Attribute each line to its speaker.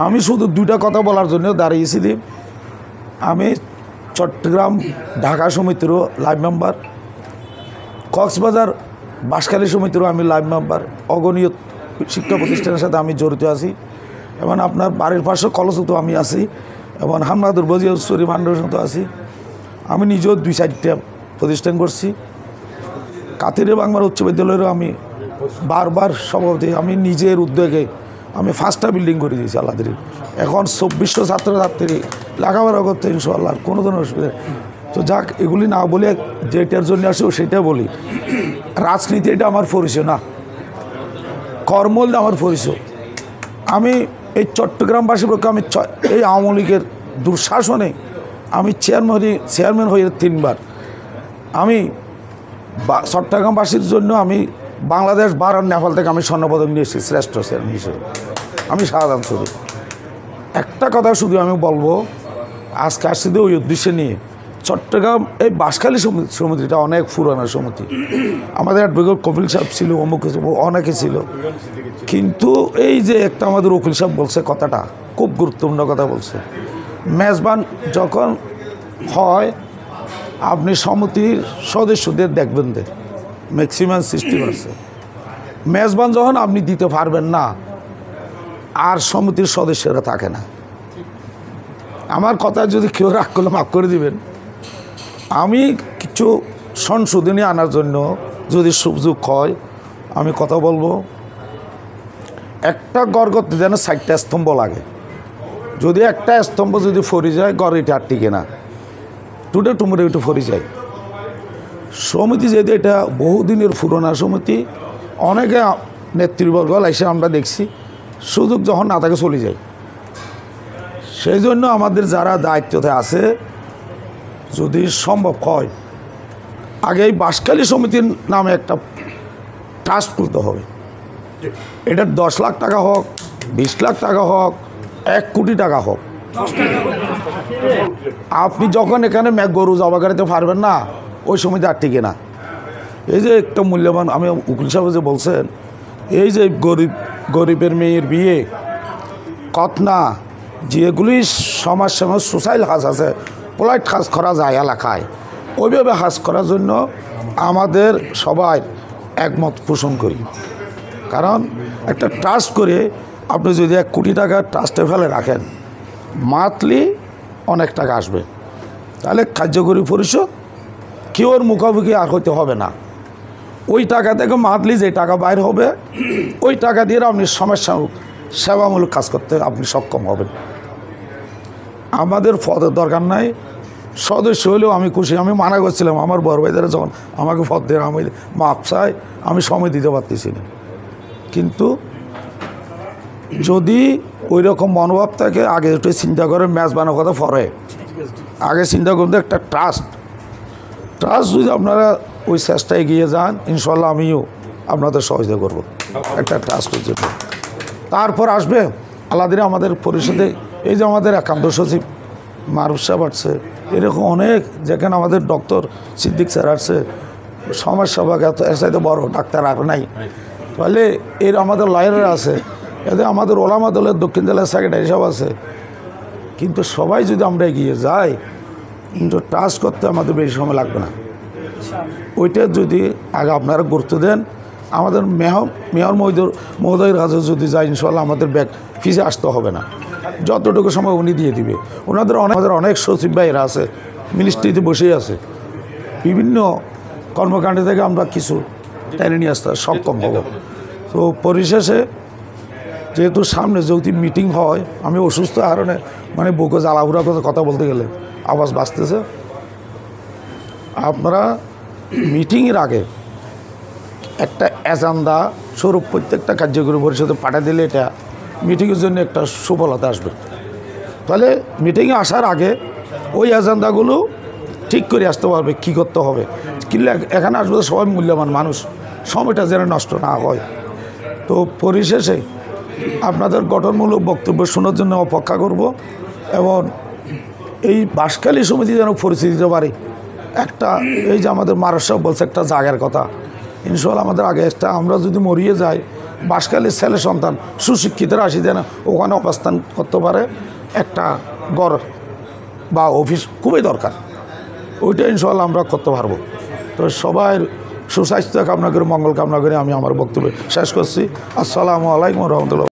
Speaker 1: আমি শুধু দুইটা কথা বলার জন্য দাঁড়িয়েছিলাম। আমি চট্টগ্রাম ঢাকা সমিতিরও লাইভ মেম্বার, কক্সবাজার বাঁশখালী সমিতিরও আমি লাইভ মেম্বার, অগণীয় শিক্ষা প্রতিষ্ঠানের সাথে আমি জড়িত আছি এবং আপনার বাড়ির পাশে কলসুতো আমি আছি এবং হামনাদুর বজিউসরি ফাউন্ডেশন তো আছি। আমি নিজেও 2-4টা প্রতিষ্ঠান করছি। কাতিরে বাংলার উচ্চ বিদ্যালয়েরও আমি বারবার সভাপতি। আমি নিজের উদ্যোগে আমি 5টা বিল্ডিং করে দিয়েছি আল্লাহদের। এখন 2400 ছাত্রছাত্রী লেখাপড়া করতে ইনশাআল্লাহ কোনো ধরনের অসুবিধা। তো যাক, এগুলি না বলে যেটার জন্য আসো সেটা বলি। রাজনীতি এটা আমার পরিচয় না, কর্মল আমার পরিচয়। আমি এই চট্টগ্রামবাসীর পক্ষে আমি এই আওয়ামী লীগের দুঃশাসনে আমি চেয়ারম্যান হয়ে 3বার। আমি চট্টগ্রামবাসীর জন্য আমি বাংলাদেশ বার আর নেপাল থেকে আমি স্বর্ণপদক নিয়ে এসেছি শ্রেষ্ঠ চেয়ারম্যান হিসেবে। আমি শাহজাহান চৌধুরী। একটা কথা শুধু আমি বলবো, আজকে আসছি ওই উদ্দেশ্যে নিয়ে। চট্টগ্রাম এই বাঁশখালী সমিতিটা অনেক পুরানো সমিতি। আমাদের অ্যাডভোকেট কপিল সাহেব ছিল, অমুক অনেকে ছিল, কিন্তু এই যে একটা আমাদের উকিল সাহেব বলছে কথাটা খুব গুরুত্বপূর্ণ কথা বলছে। মেজবান যখন হয় আপনি সমিতির সদস্যদের দেখবেন, ম্যাক্সিমাম 60%। মেজবান যখন আপনি দিতে পারবেন না, আর সমিতির সদস্যরা থাকে না। আমার কথা যদি কেউ রাগ করলে মাফ করে দিবেন। আমি কিছু সংশোধনী আনার জন্য যদি সুযোগ হয় আমি কথা বলবো। একটা গড় করতে যেন 4টা স্তম্ভ লাগে। যদি একটা স্তম্ভ যদি ফরি যায়, গড় এটা আর টিকে না, টুটে টুমুরে একটু ফরি যায়। সমিতি যেহেতু এটা বহুদিনের পুরোনো সমিতি, অনেকে নেতৃবর্গ এসে আমরা দেখছি সুযোগ যখন না থাকে চলে যায়। সেই জন্য আমাদের যারা দায়িত্বতে আছে, যদি সম্ভব হয় আগে এই বাঁশখালী সমিতির নামে একটা ট্রাস্ট খুলতে হবে। এটা 10 লাখ টাকা হোক, 20 লাখ টাকা হোক, 1 কোটি টাকা হোক। আপনি যখন এখানে গরু জবা গাড়িতে পারবেন না, ওই সমিতি আর টিকে না। এই যে একটা মূল্যবান, আমি উকিল সাহেব যে বলছেন, এই যে গরিবের মেয়ের বিয়ে, কতনা, যেগুলি সমাজ সোশ্যাল কাজ আছে, পোলাইট কাজ করা যায় এলাকায়, ওইভাবে কাজ করার জন্য আমাদের সবাই একমত পোষণ করি। কারণ একটা ট্রাস্ট করে আপনি যদি 1 কোটি টাকা ট্রাস্টে ফেলে রাখেন, মান্থলি অনেক টাকা আসবে। তাহলে কার্যকরী পরিষদ কেউর মুখোমুখি আর হইতে হবে না। ওই টাকা থেকে মান্থলি যে টাকা বাইর হবে, ওই টাকা দিয়ে আপনি সেবামূলক কাজ করতে আপনি সক্ষম হবেন। আমাদের পদের দরকার নাই, সদস্য হলেও আমি খুশি। আমি মানা করছিলাম আমার বড় ভাইদের যখন আমাকে পদ দিয়ে আমি মাপ চাই, আমি সময় দিতে পারতেছি না। কিন্তু যদি ওই রকম মনোভাব থাকে, আগে একটু চিন্তা করে ম্যাচ বানানোর কথা পরে, আগে চিন্তা করতে একটা ট্রাস্ট যদি আপনারা ওই চেষ্টায় এগিয়ে যান, ইনশাল্লাহ আমিও আপনাদের সহযোগিতা করব একটা ট্রাস্টের জন্য। তারপর আসবে আলাদিনে আমাদের পরিষদে এই যে আমাদের একান্ত সচিব মারুফ সাহেব আসছে, এরকম অনেক, যেখানে আমাদের ডক্টর সিদ্দিক স্যার আসছে, সমাজসেবাকে এর সাথে বড় ডাক্তার আর নাই। তাহলে এর আমাদের লয়াররা আছে, এদের আমাদের ওলামা দলের দক্ষিণ জেলার সেক্রেটারি সাহেব আছে। কিন্তু সবাই যদি আমরা এগিয়ে যাই, কিন্তু ট্রাস্ট করতে আমাদের বেশি সময় লাগবে না। ওইটা যদি আগে আপনারা গুরুত্ব দেন, আমাদের মেয়র মহোদয়ের কাছে যদি যাই, ইনশাল্লাহ আমাদের ব্যাগ ফিসে আসতে হবে না, যতটুকু সময় উনি দিয়ে দিবে। আমাদের অনেক সচিব ভাইয়েরা আছে, মিনিস্ট্রিতে বসেই আছে, বিভিন্ন কর্মকাণ্ড থেকে আমরা কিছু টেনে নিয়ে আসতে সক্ষম হব। তো পরিশেষে যেহেতু সামনে যদি মিটিং হয়, আমি অসুস্থ কারণে মানে বুকে জ্বালাহুড়া করে কথা বলতে গেলে আওয়াজ বাঁচতেছে। আপনারা মিটিংয়ের আগে একটা এজেন্ডা স্বরূপ প্রত্যেকটা কার্যকরী পরিষদে পাঠিয়ে দিলে এটা মিটিংয়ের জন্য একটা সুফলতা আসবে। তাহলে মিটিংয়ে আসার আগে ওই এজেন্ডাগুলো ঠিক করে আসতে পারবে, কী করতে হবে। কিন্তু এখানে আসবে সবাই মূল্যবান মানুষ, সময়টা যেন নষ্ট না হয়। তো পরিশেষে আপনাদের গঠনমূলক বক্তব্য শোনার জন্য অপেক্ষা করব এবং এই বাঁশখালী সমিতি যেন পরিচিতি দিতে পারি। একটা এই যে আমাদের মারুফ সাহেব বলছে একটা জায়গার কথা, ইনশাআল্লাহ আমাদের আগে একটা আমরা যদি মরিয়ে যাই, বাঁশখালীর ছেলে সন্তান সুশিক্ষিতরা আসি যেন ওখানে অবস্থান করতে পারে, একটা ঘর বা অফিস খুবই দরকার। ওইটা ইনশাআল্লাহ আমরা করতে পারবো। তো সবাই সুস্বাস্থ্য কামনা করে, মঙ্গল কামনা করে আমি আমার বক্তব্য শেষ করছি। আসসালামু আলাইকুম রহমতুল্লাহ।